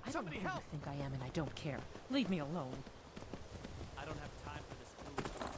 I don't know who you think I am, and I don't care. Leave me alone. I don't have time for this food.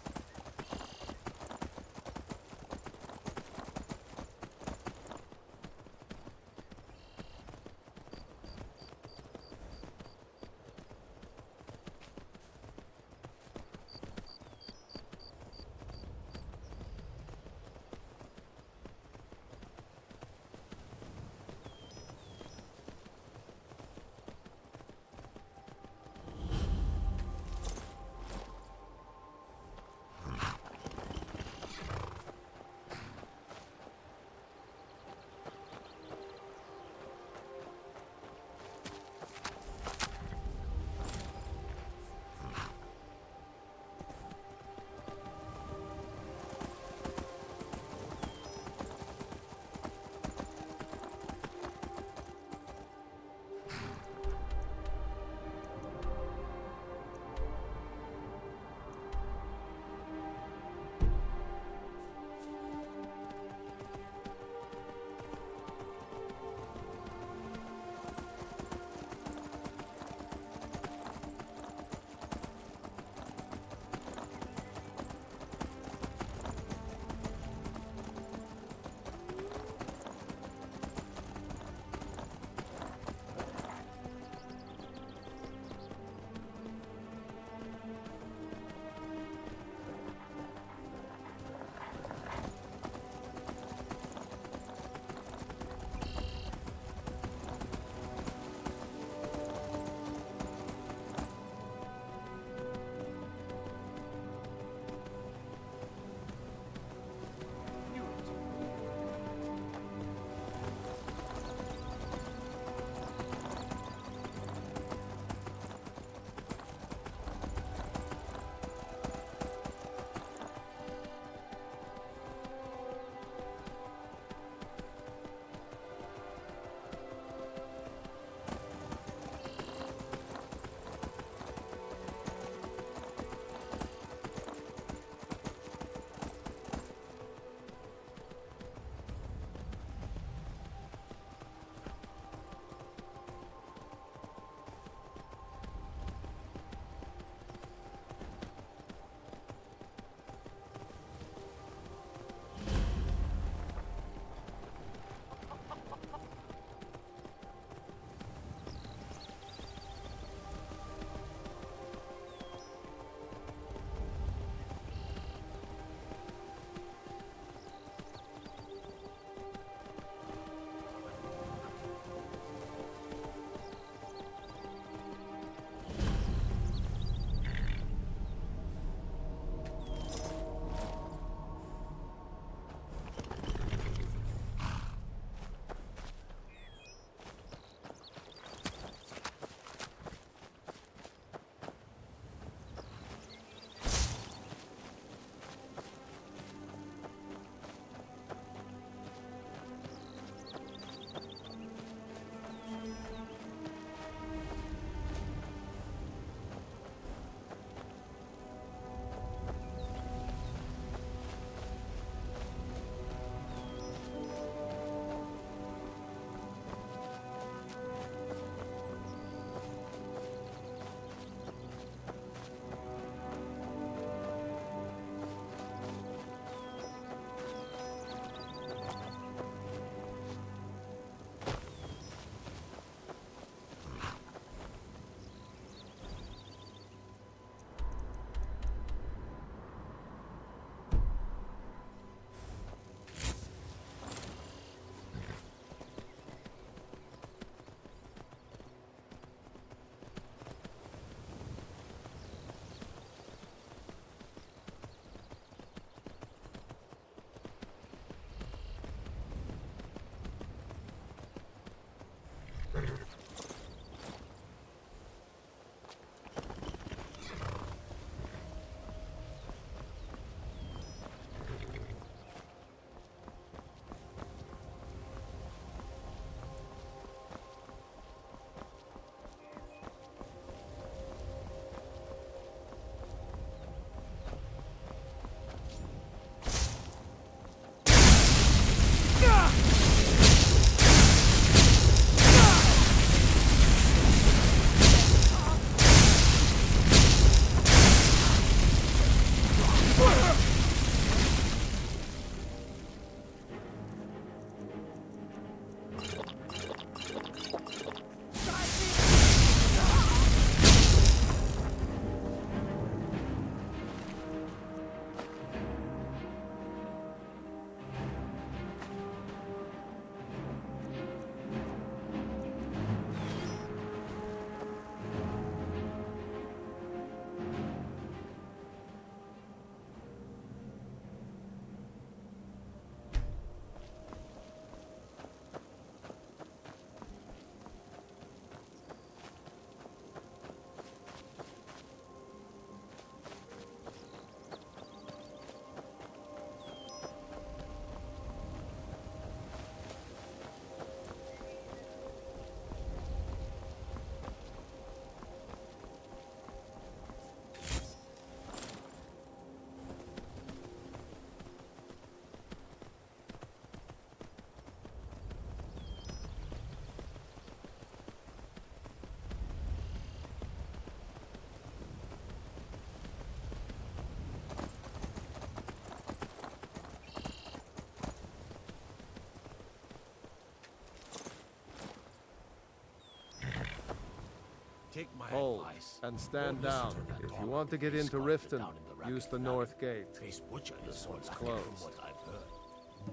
take my Hold advice. and stand Don't listen down. to that If you talk want to of get face into sculpted Riften, down in the use Racket the Valley. north gate. Face butcher is This so one's lucky closed. from what I've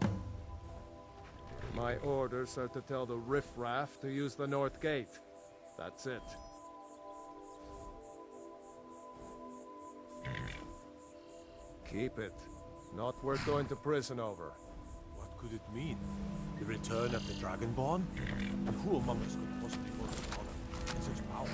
heard. My orders are to tell the riffraff to use the north gate. That's it. Keep it. Not worth going to prison over. What could it mean? The return of the Dragonborn? And who among us could possibly hold an honor in such power?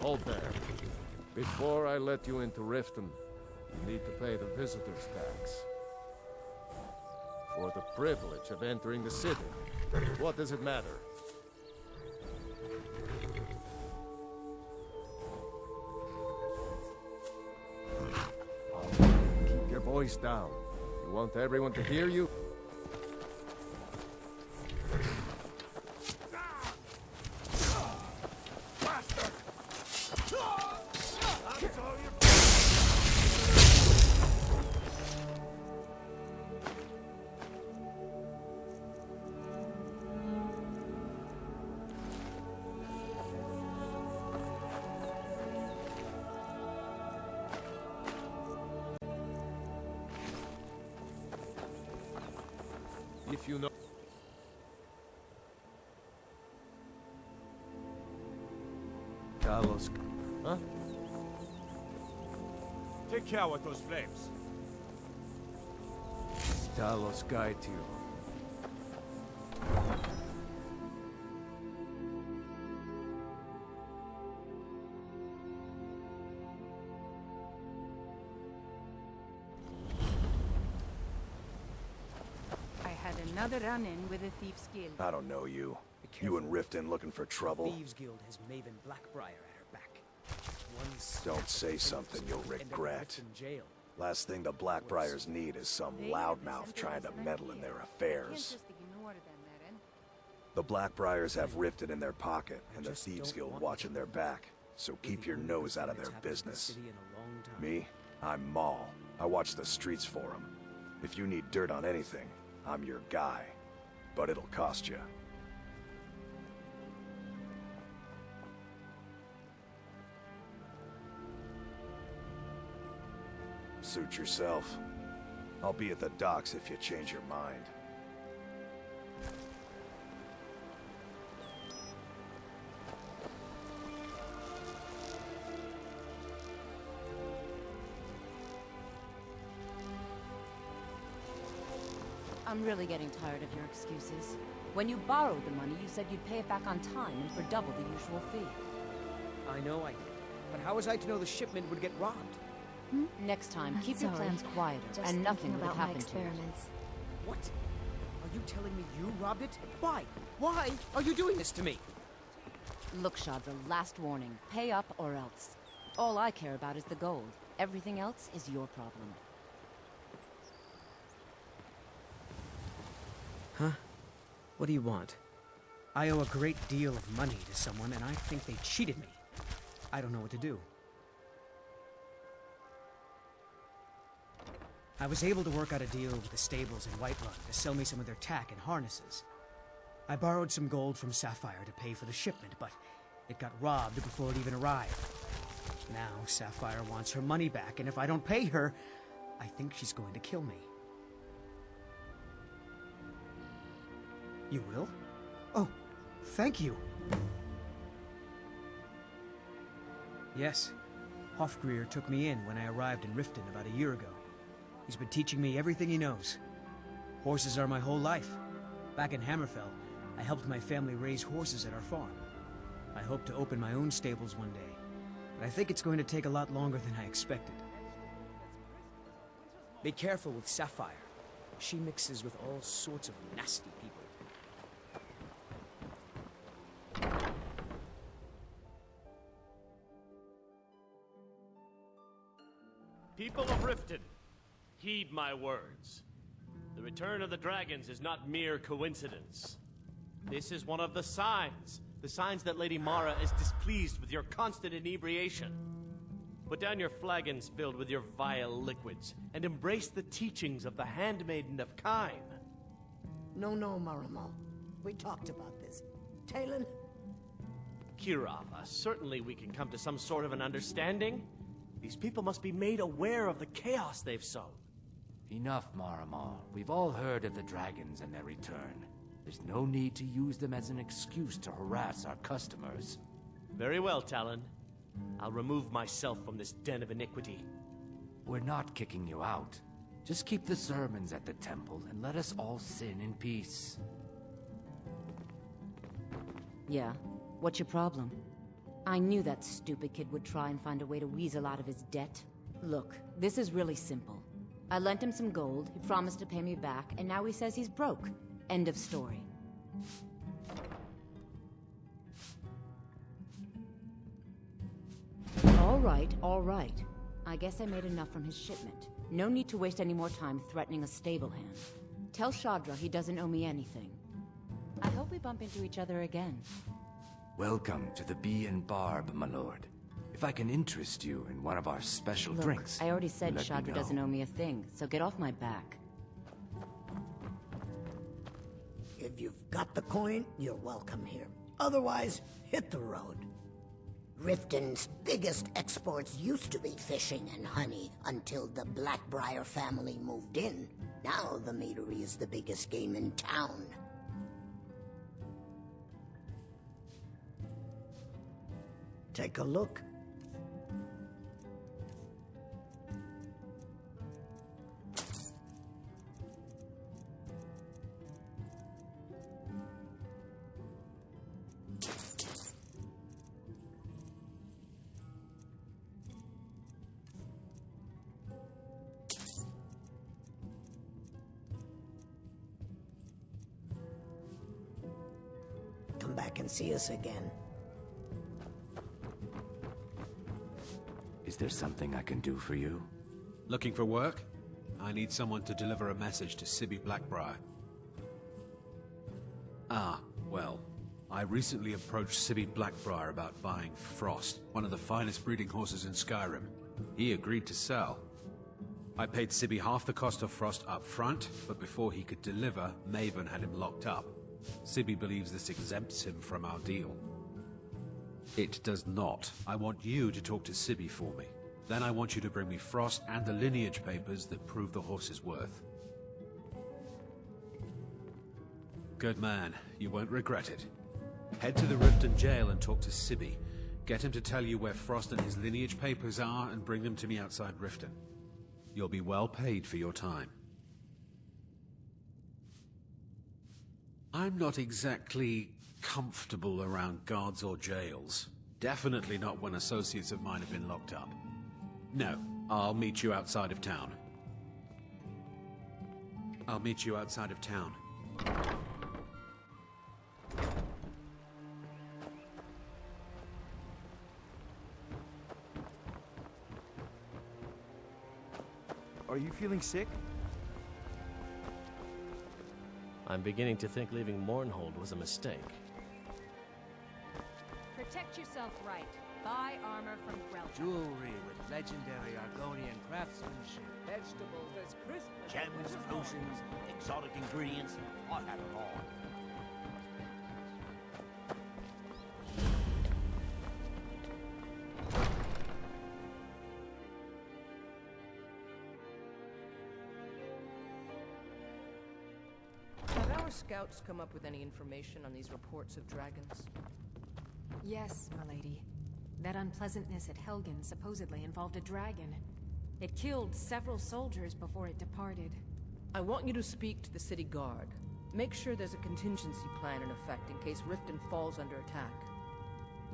Hold there. Before I let you into Riften, you need to pay the visitor's tax. For the privilege of entering the city. What does it matter? Keep your voice down. You want everyone to hear you? If you know... Talos... Huh? Take care with those flames. Talos guide you. I had another run-in with a thief's guild. I don't know you. You and Riften looking for trouble? Thieves Guild has Maven Blackbriar at her back. Once Don't say something you'll regret. in jail. Last thing the Blackbriars need is some loudmouth trying to meddle in their affairs. The Blackbriars have Riften in their pocket, and the just Thieves don't Guild want watching to their back. So keep your nose out of their It's happened in this business. city in a long time. Me? I'm Maul. I watch the streets for them. If you need dirt on anything, I'm your guy. But it'll cost you. Suit yourself. I'll be at the docks if you change your mind. I'm really getting tired of your excuses. When you borrowed the money, you said you'd pay it back on time and for double the usual fee. I know I did. But how was I to know the shipment would get robbed? Next time, I'm keep your sorry. plans quieter, Just and nothing thinking would have about my happened to you. experiments. What? Are you telling me you robbed it? Why? Why are you doing this to me? Look, Shadra, last warning. Pay up or else. All I care about is the gold. Everything else is your problem. Huh? What do you want? I owe a great deal of money to someone, and I think they cheated me. I don't know what to do. I was able to work out a deal with the stables in Whiterun to sell me some of their tack and harnesses. I borrowed some gold from Sapphire to pay for the shipment, but it got robbed before it even arrived. Now Sapphire wants her money back, and if I don't pay her, I think she's going to kill me. You will? Oh, thank you. Yes, Hofgreer took me in when I arrived in Riften about a year ago. He's been teaching me everything he knows. Horses are my whole life. Back in Hammerfell, I helped my family raise horses at our farm. I hope to open my own stables one day, but I think it's going to take a lot longer than I expected. Be careful with Sapphire. She mixes with all sorts of nasty people. People of Riften, heed my words. The return of the dragons is not mere coincidence. This is one of the signs that Lady Mara is displeased with your constant inebriation. Put down your flagons filled with your vile liquids, and embrace the teachings of the Handmaiden of Kyne. No, Marama. We talked about this. Talon? Kirava, certainly we can come to some sort of an understanding. These people must be made aware of the chaos they've sown. Enough, Marama. We've all heard of the dragons and their return. There's no need to use them as an excuse to harass our customers. Very well, Talon. I'll remove myself from this den of iniquity. We're not kicking you out. Just keep the sermons at the temple and let us all sin in peace. Yeah? What's your problem? I knew that stupid kid would try and find a way to weasel out of his debt. Look, this is really simple. I lent him some gold, he promised to pay me back, and now he says he's broke. End of story. All right. I guess I made enough from his shipment. No need to waste any more time threatening a stable hand. Tell Shadra he doesn't owe me anything. I hope we bump into each other again. Welcome to the Bee and Barb, my lord. If I can interest you in one of our special Look, drinks, I already said let me Shadra know. doesn't owe me a thing, so get off my back. If you've got the coin, you're welcome here. Otherwise, hit the road. Riften's biggest exports used to be fishing and honey until the Blackbriar family moved in. Now the meadery is the biggest game in town. Take a look. Come back and see us again. Is there something I can do for you? Looking for work? I need someone to deliver a message to Sibby Blackbriar. Well, I recently approached Sibby Blackbriar about buying Frost, one of the finest breeding horses in Skyrim. He agreed to sell. I paid Sibby half the cost of Frost up front, but before he could deliver, Maven had him locked up. Sibby believes this exempts him from our deal. It does not. I want you to talk to Sibby for me. Then I want you to bring me Frost and the lineage papers that prove the horse's worth. Good man. You won't regret it. Head to the Riften jail and talk to Sibby. Get him to tell you where Frost and his lineage papers are and bring them to me outside Riften. You'll be well paid for your time. I'm not exactly comfortable around guards or jails. Definitely not when associates of mine have been locked up. No, I'll meet you outside of town. I'll meet you outside of town. Are you feeling sick? I'm beginning to think leaving Mournhold was a mistake. Protect yourself right. Buy armor from Grelta. Jewelry with legendary Argonian craftsmanship. Vegetables as crisp as gems, potions, exotic ingredients. I have it all. Have our scouts come up with any information on these reports of dragons? Yes, my lady. That unpleasantness at Helgen supposedly involved a dragon. It killed several soldiers before it departed. I want you to speak to the city guard. Make sure there's a contingency plan in effect in case Riften falls under attack.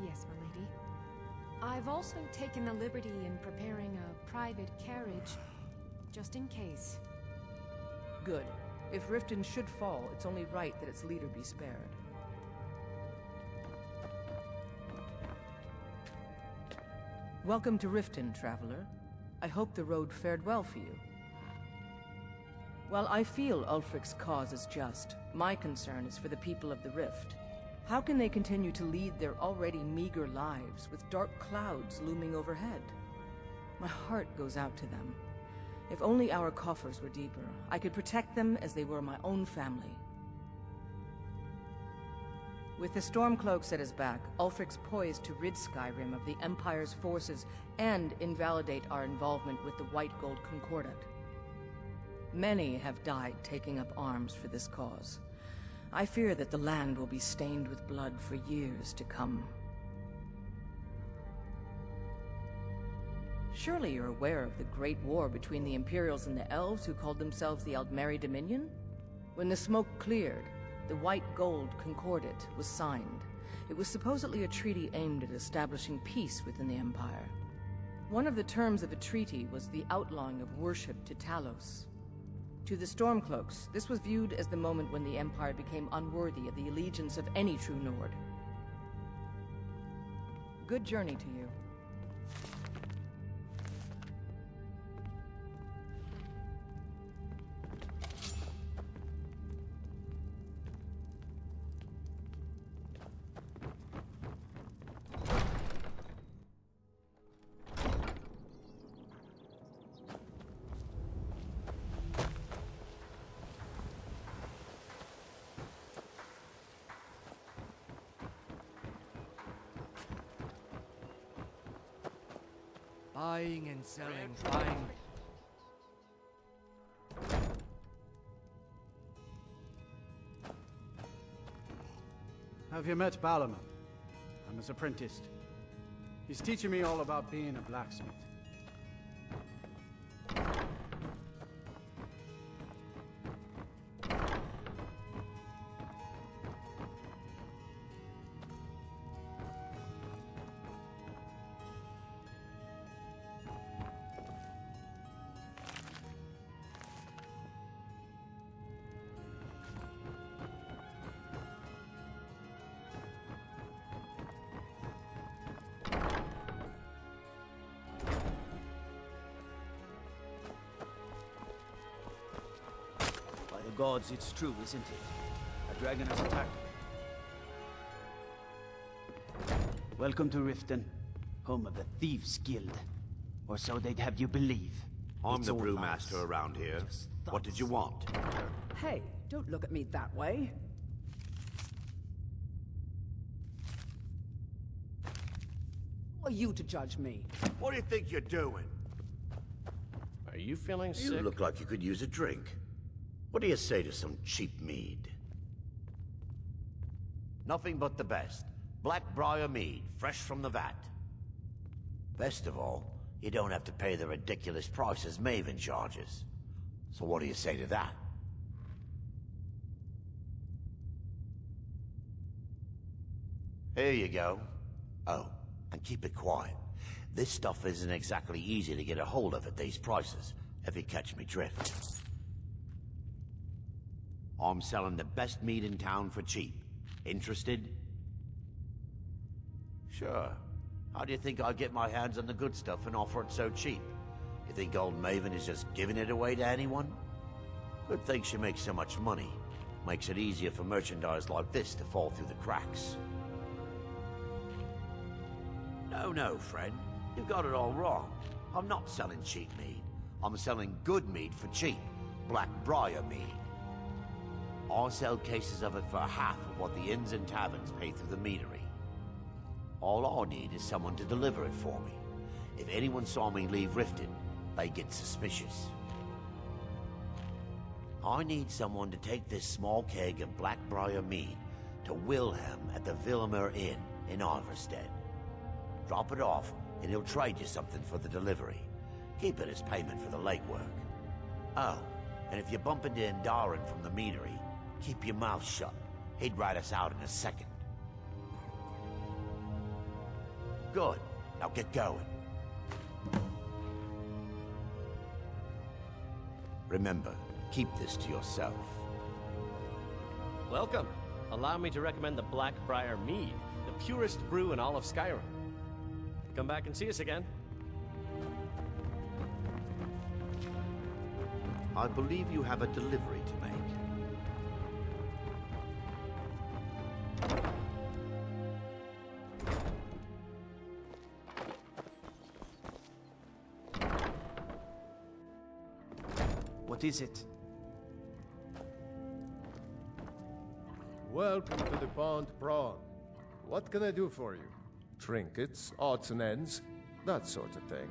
Yes, my lady. I've also taken the liberty in preparing a private carriage, just in case. Good. If Riften should fall, it's only right that its leader be spared. Welcome to Riften, traveler. I hope the road fared well for you. While I feel Ulfric's cause is just, my concern is for the people of the Rift. How can they continue to lead their already meager lives with dark clouds looming overhead? My heart goes out to them. If only our coffers were deeper, I could protect them as they were my own family. With the Stormcloaks at his back, Ulfric's poised to rid Skyrim of the Empire's forces and invalidate our involvement with the White Gold Concordat. Many have died taking up arms for this cause. I fear that the land will be stained with blood for years to come. Surely you're aware of the Great War between the Imperials and the Elves who called themselves the Aldmeri Dominion? When the smoke cleared, the White Gold Concordat was signed. It was supposedly a treaty aimed at establishing peace within the Empire. One of the terms of the treaty was the outlawing of worship to Talos. To the Stormcloaks, this was viewed as the moment when the Empire became unworthy of the allegiance of any true Nord. Good journey to you. Buying and selling, buying. Have you met Balaman? I'm his apprentice. He's teaching me all about being a blacksmith. Gods, it's true, isn't it? A dragon has attacked. Welcome to Riften, home of the Thieves' Guild. Or so they'd have you believe. I'm the brewmaster around here. What did you want? Hey, don't look at me that way. Who are you to judge me? What do you think you're doing? Are you feeling sick? You look like you could use a drink. What do you say to some cheap mead? Nothing but the best. Blackbriar mead, fresh from the vat. Best of all, you don't have to pay the ridiculous prices Maven charges. So what do you say to that? Here you go. Oh, and keep it quiet. This stuff isn't exactly easy to get a hold of at these prices, if you catch me drift. I'm selling the best meat in town for cheap. Interested? Sure. How do you think I get my hands on the good stuff and offer it so cheap? You think old Maven is just giving it away to anyone? Good thing she makes so much money. Makes it easier for merchandise like this to fall through the cracks. No, friend. You've got it all wrong. I'm not selling cheap meat. I'm selling good meat for cheap. Blackbriar meat. I'll sell cases of it for half of what the inns and taverns pay through the meadery. All I need is someone to deliver it for me. If anyone saw me leave Riften, they get suspicious. I need someone to take this small keg of Blackbriar mead to Wilhelm at the Vilmer Inn in Iverstead. Drop it off, and he'll trade you something for the delivery. Keep it as payment for the legwork. Oh, and if you bump into Indaren from the meadery, Keep your mouth shut. He'd write us out in a second. Good. Now get going. Remember, keep this to yourself. Welcome. Allow me to recommend the Blackbriar Mead, the purest brew in all of Skyrim. Come back and see us again. I believe you have a delivery to make. What is it? Welcome to the Pond Prawn. What can I do for you? Trinkets, odds and ends, that sort of thing.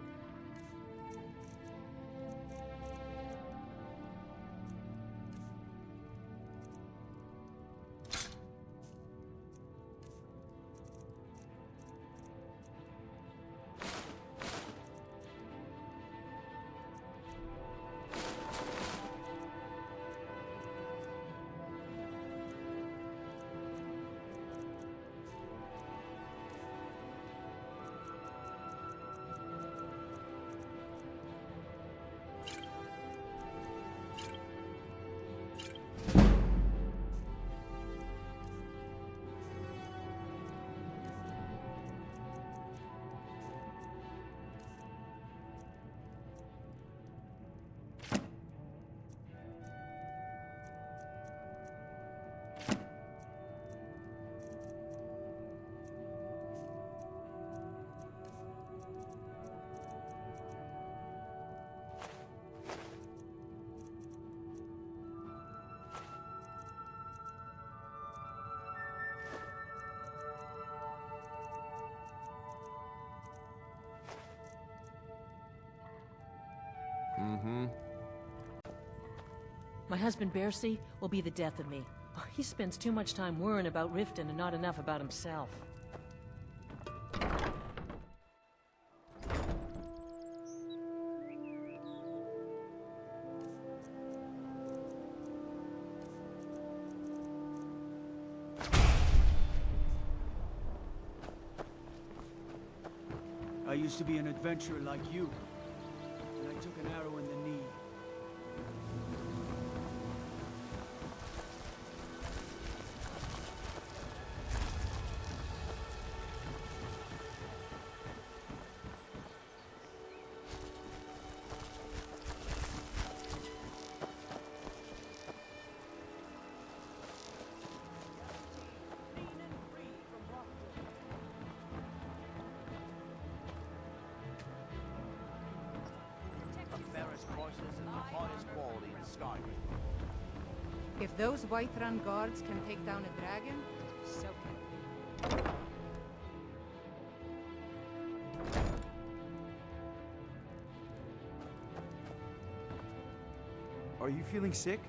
My husband Bercy will be the death of me. He spends too much time worrying about Riften and not enough about himself. I used to be an adventurer like you, and I took an arrow in the knee. If those Whiterun guards can take down a dragon, so can we. Are you feeling sick?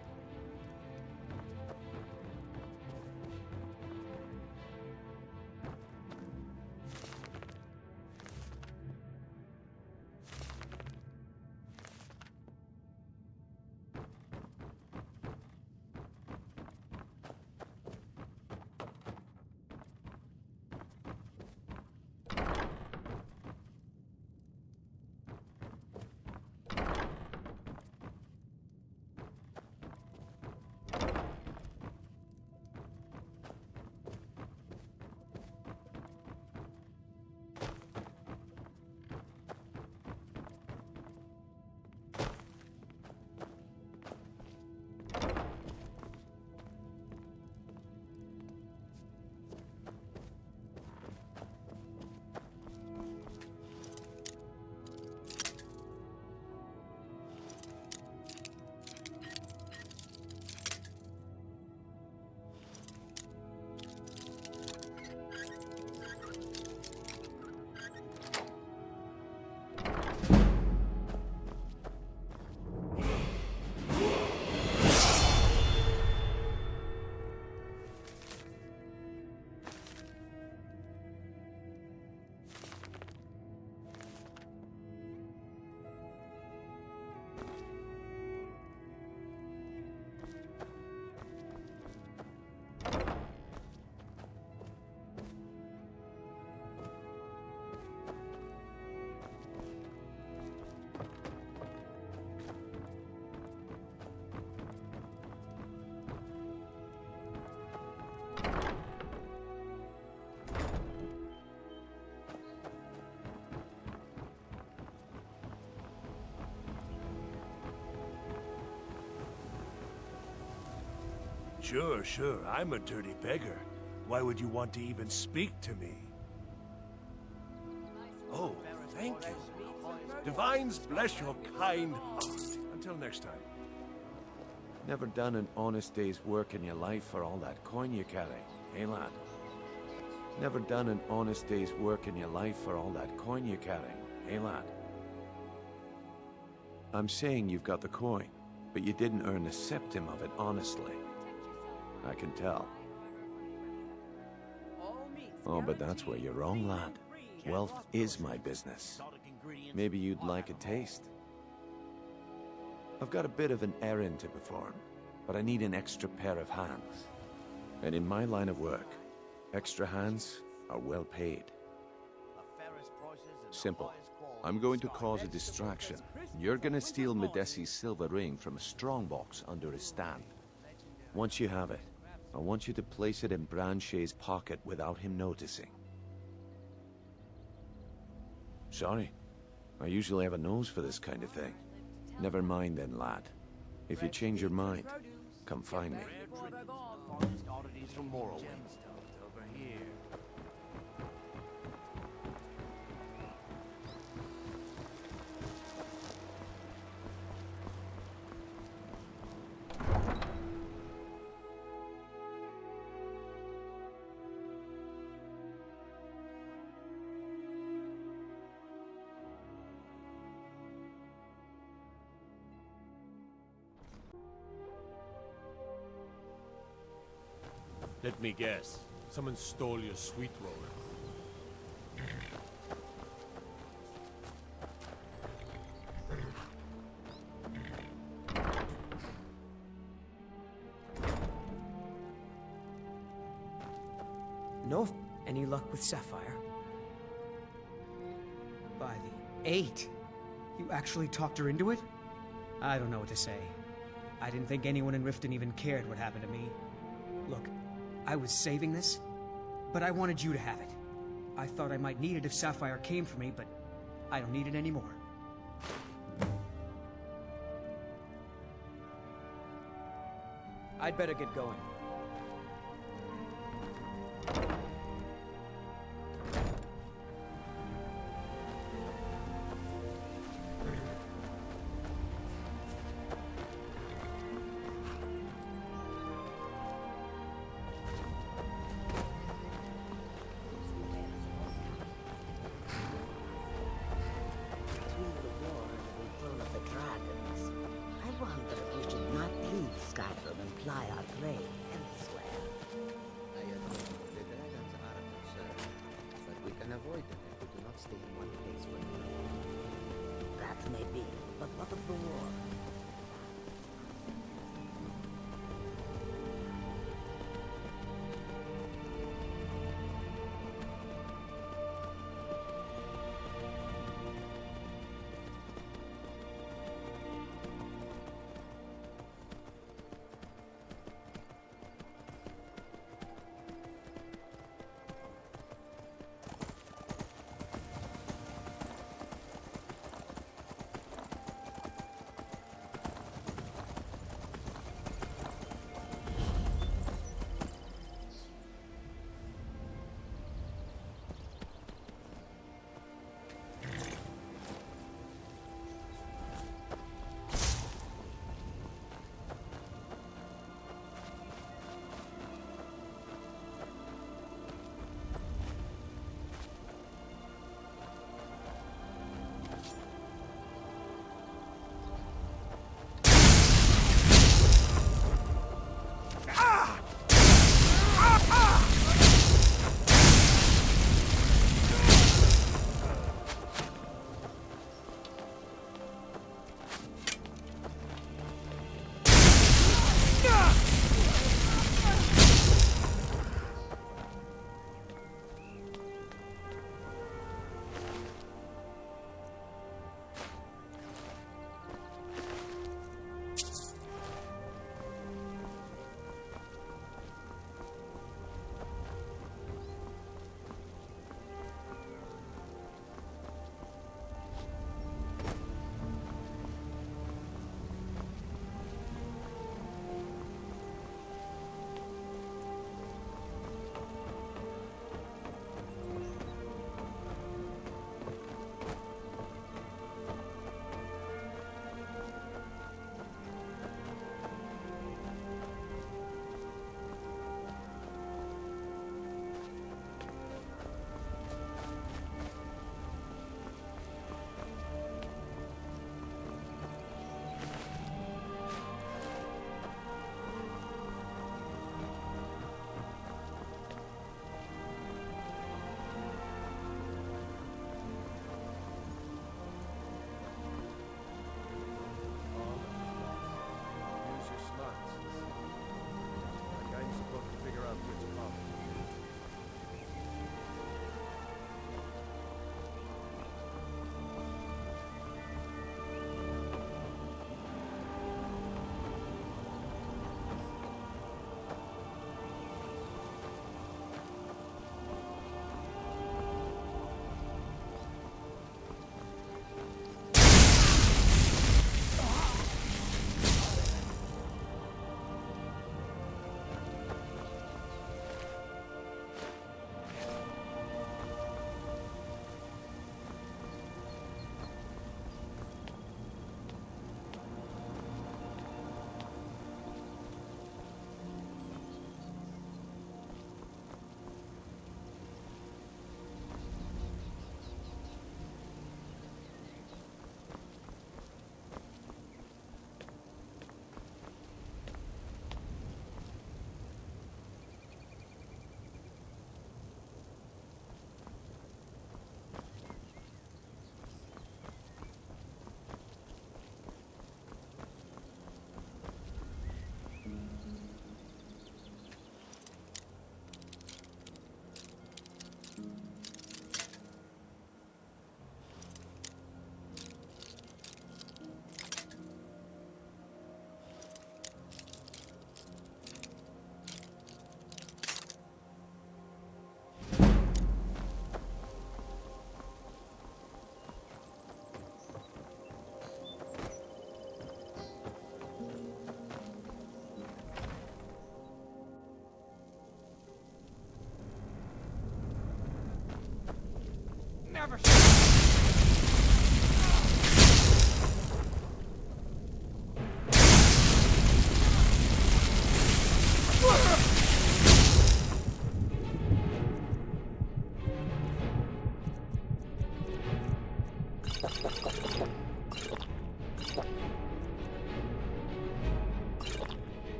Sure, sure. I'm a dirty beggar. Why would you want to even speak to me? Oh, thank you. Divines bless your kind heart. Until next time. Never done an honest day's work in your life for all that coin you carry, eh, lad? Never done an honest day's work in your life for all that coin you carry, eh, lad? I'm saying you've got the coin, but you didn't earn a septim of it honestly. I can tell. Oh, but that's where you're wrong, lad. Wealth is my business. Maybe you'd like a taste. I've got a bit of an errand to perform, but I need an extra pair of hands. And in my line of work, extra hands are well paid. Simple. I'm going to cause a distraction. You're gonna steal Medesi's silver ring from a strongbox under his stand. Once you have it, I want you to place it in Branche's pocket without him noticing. Sorry. I usually have a nose for this kind of thing. Never mind then, lad. If you change your mind, come find me. Let me guess. Someone stole your sweet roller. No? Any luck with Sapphire? By the 8! You actually talked her into it? I don't know what to say. I didn't think anyone in Riften even cared what happened to me. Look, I was saving this, but I wanted you to have it. I thought I might need it if Sapphire came for me, but I don't need it anymore. I'd better get going. Skyrim and ply our trade elsewhere. I admit the dragons are a concern, but we can avoid them if we do not stay in one place for too long. That may be, but what of the war?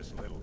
this little...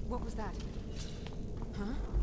What was that? Huh?